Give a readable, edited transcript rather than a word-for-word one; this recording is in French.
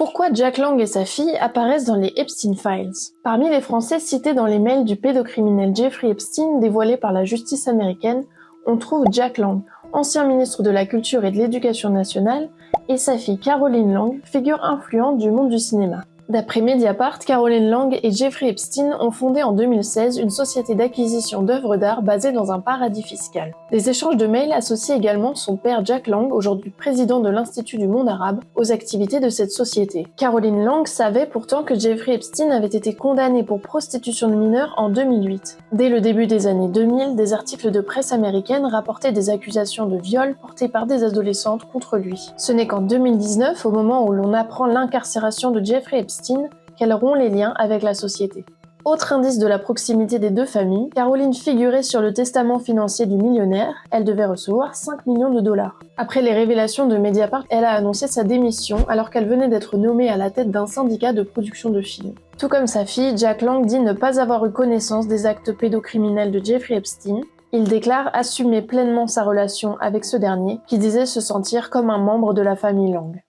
Pourquoi Jack Lang et sa fille apparaissent dans les Epstein Files? Parmi les Français cités dans les mails du pédocriminel Jeffrey Epstein dévoilés par la justice américaine, on trouve Jack Lang, ancien ministre de la Culture et de l'Éducation nationale, et sa fille Caroline Lang, figure influente du monde du cinéma. D'après Mediapart, Caroline Lang et Jeffrey Epstein ont fondé en 2016 une société d'acquisition d'œuvres d'art basée dans un paradis fiscal. Les échanges de mails associent également son père Jack Lang, aujourd'hui président de l'Institut du monde arabe, aux activités de cette société. Caroline Lang savait pourtant que Jeffrey Epstein avait été condamné pour prostitution de mineurs en 2008. Dès le début des années 2000, des articles de presse américaine rapportaient des accusations de viol portées par des adolescentes contre lui. Ce n'est qu'en 2019, au moment où l'on apprend l'incarcération de Jeffrey Epstein, qu'elle rompt les liens avec la société. Autre indice de la proximité des deux familles, Caroline figurait sur le testament financier du millionnaire, elle devait recevoir 5 millions de dollars. Après les révélations de Mediapart, elle a annoncé sa démission alors qu'elle venait d'être nommée à la tête d'un syndicat de production de films. Tout comme sa fille, Jack Lang dit ne pas avoir eu connaissance des actes pédocriminels de Jeffrey Epstein. Il déclare assumer pleinement sa relation avec ce dernier, qui disait se sentir comme un membre de la famille Lang.